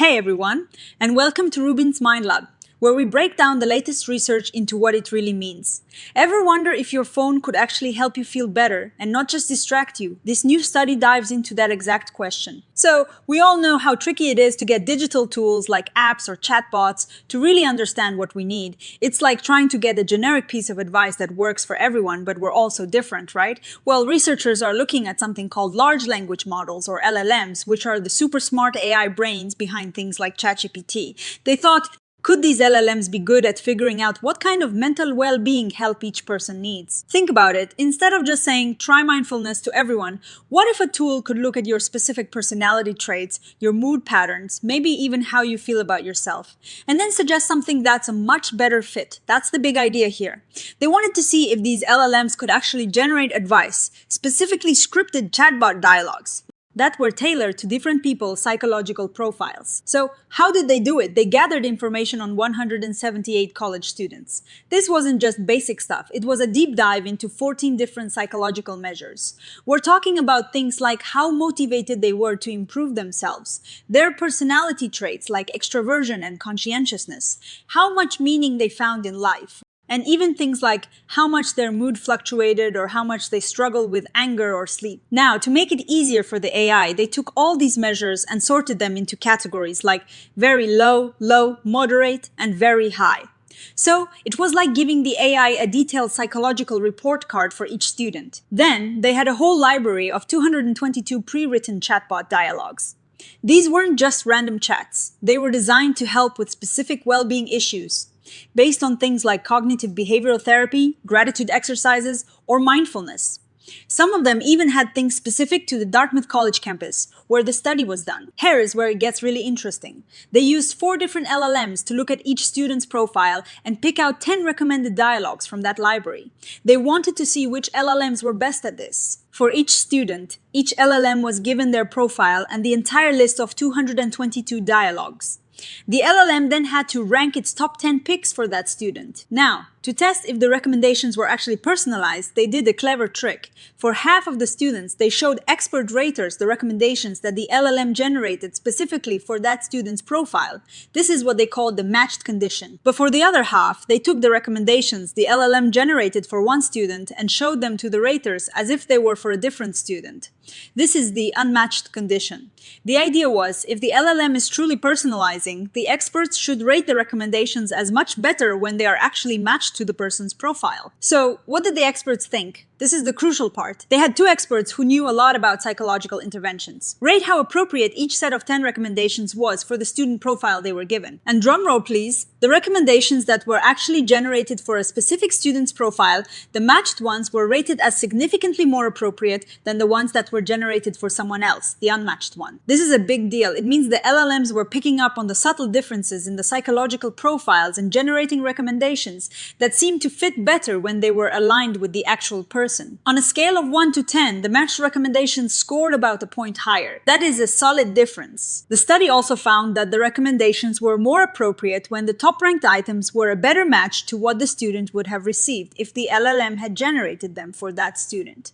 Hey everyone, and welcome to RUBIN'S Mind Lab, where we break down the latest research into what it really means. Ever wonder if your phone could actually help you feel better and not just distract you? This new study dives into that exact question. So, we all know how tricky it is to get digital tools like apps or chatbots to really understand what we need. It's like trying to get a generic piece of advice that works for everyone, but we're all so different, right? Well, researchers are looking at something called large language models, or LLMs, which are the super smart AI brains behind things like ChatGPT. They thought, could these LLMs be good at figuring out what kind of mental well-being help each person needs? Think about it. Instead of just saying, try mindfulness to everyone, what if a tool could look at your specific personality traits, your mood patterns, maybe even how you feel about yourself, and then suggest something that's a much better fit? That's the big idea here. They wanted to see if these LLMs could actually generate advice, specifically scripted chatbot dialogues that were tailored to different people's psychological profiles. So, how did they do it? They gathered information on 178 college students. This wasn't just basic stuff, it was a deep dive into 14 different psychological measures. We're talking about things like how motivated they were to improve themselves, their personality traits like extroversion and conscientiousness, how much meaning they found in life, and even things like how much their mood fluctuated or how much they struggled with anger or sleep. Now, to make it easier for the AI, they took all these measures and sorted them into categories like very low, low, moderate, and very high. So, it was like giving the AI a detailed psychological report card for each student. Then, they had a whole library of 222 pre-written chatbot dialogues. These weren't just random chats. They were designed to help with specific well-being issues, based on things like cognitive behavioral therapy, gratitude exercises, or mindfulness. Some of them even had things specific to the Dartmouth College campus, where the study was done. Here is where it gets really interesting. They used 4 different LLMs to look at each student's profile and pick out 10 recommended dialogues from that library. They wanted to see which LLMs were best at this. For each student, each LLM was given their profile and the entire list of 222 dialogues. The LLM then had to rank its top 10 picks for that student. Now, to test if the recommendations were actually personalized, they did a clever trick. For half of the students, they showed expert raters the recommendations that the LLM generated specifically for that student's profile. This is what they called the matched condition. But for the other half, they took the recommendations the LLM generated for one student and showed them to the raters as if they were for a different student. This is the unmatched condition. The idea was, if the LLM is truly personalizing, the experts should rate the recommendations as much better when they are actually matched to the person's profile. So, what did the experts think? This is the crucial part. They had 2 experts who knew a lot about psychological interventions. Rate how appropriate each set of 10 recommendations was for the student profile they were given. And drumroll please, the recommendations that were actually generated for a specific student's profile, the matched ones were rated as significantly more appropriate than the ones that were generated for someone else, the unmatched one. This is a big deal. It means the LLMs were picking up on the subtle differences in the psychological profiles and generating recommendations that seemed to fit better when they were aligned with the actual person. On a scale of 1 to 10, the matched recommendations scored about a point higher. That is a solid difference. The study also found that the recommendations were more appropriate when the top-ranked items were a better match to what the student would have received if the LLM had generated them for that student.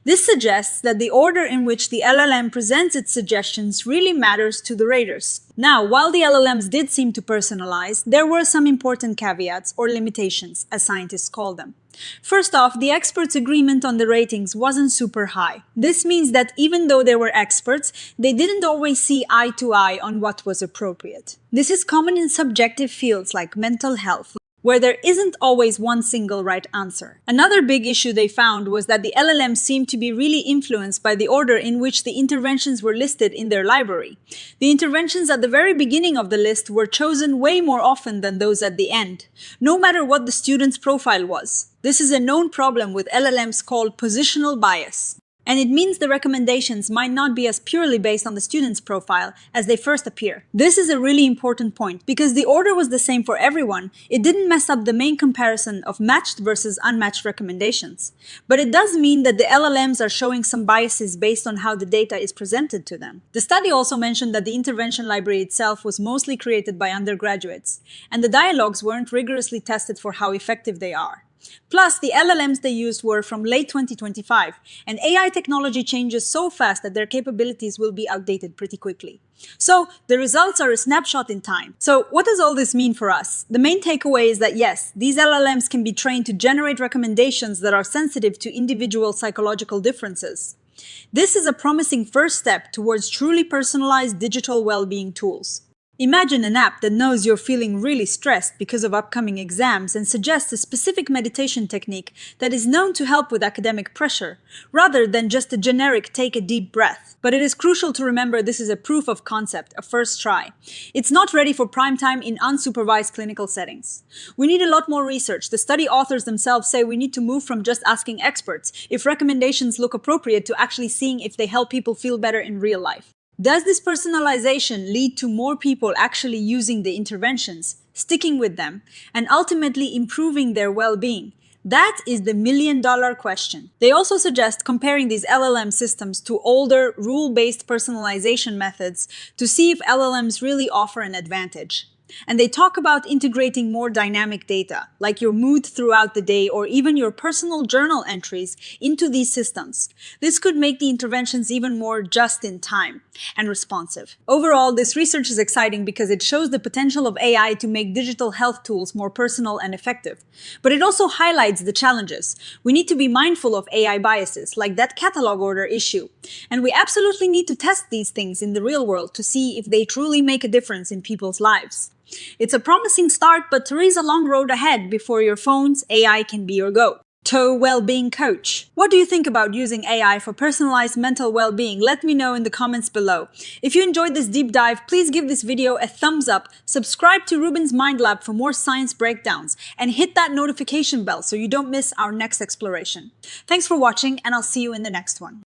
This suggests that the order in which the LLM presents its suggestions really matters to the raters. Now, while the LLMs did seem to personalize, there were some important caveats or limitations, as scientists call them. First off, the experts' agreement on the ratings wasn't super high. This means that even though they were experts, they didn't always see eye to eye on what was appropriate. This is common in subjective fields like mental health, where there isn't always one single right answer. Another big issue they found was that the LLMs seemed to be really influenced by the order in which the interventions were listed in their library. The interventions at the very beginning of the list were chosen way more often than those at the end, no matter what the student's profile was. This is a known problem with LLMs called positional bias. And it means the recommendations might not be as purely based on the student's profile as they first appear. This is a really important point because the order was the same for everyone. It didn't mess up the main comparison of matched versus unmatched recommendations. But it does mean that the LLMs are showing some biases based on how the data is presented to them. The study also mentioned that the intervention library itself was mostly created by undergraduates, and the dialogues weren't rigorously tested for how effective they are. Plus, the LLMs they used were from late 2025, and AI technology changes so fast that their capabilities will be outdated pretty quickly. So, the results are a snapshot in time. So, what does all this mean for us? The main takeaway is that yes, these LLMs can be trained to generate recommendations that are sensitive to individual psychological differences. This is a promising first step towards truly personalized digital well-being tools. Imagine an app that knows you're feeling really stressed because of upcoming exams and suggests a specific meditation technique that is known to help with academic pressure, rather than just a generic take a deep breath. But it is crucial to remember this is a proof of concept, a first try. It's not ready for prime time in unsupervised clinical settings. We need a lot more research. The study authors themselves say we need to move from just asking experts if recommendations look appropriate to actually seeing if they help people feel better in real life. Does this personalization lead to more people actually using the interventions, sticking with them, and ultimately improving their well-being? That is the million-dollar question. They also suggest comparing these LLM systems to older, rule-based personalization methods to see if LLMs really offer an advantage. And they talk about integrating more dynamic data, like your mood throughout the day or even your personal journal entries, into these systems. This could make the interventions even more just in time and responsive. Overall, this research is exciting because it shows the potential of AI to make digital health tools more personal and effective. But it also highlights the challenges. We need to be mindful of AI biases, like that catalog order issue. And we absolutely need to test these things in the real world to see if they truly make a difference in people's lives. It's a promising start, but there is a long road ahead before your phone's AI can be your go-to well-being coach. What do you think about using AI for personalized mental well-being? Let me know in the comments below. If you enjoyed this deep dive, please give this video a thumbs up, subscribe to RUBIN'S Mind Lab for more science breakdowns, and hit that notification bell so you don't miss our next exploration. Thanks for watching, and I'll see you in the next one.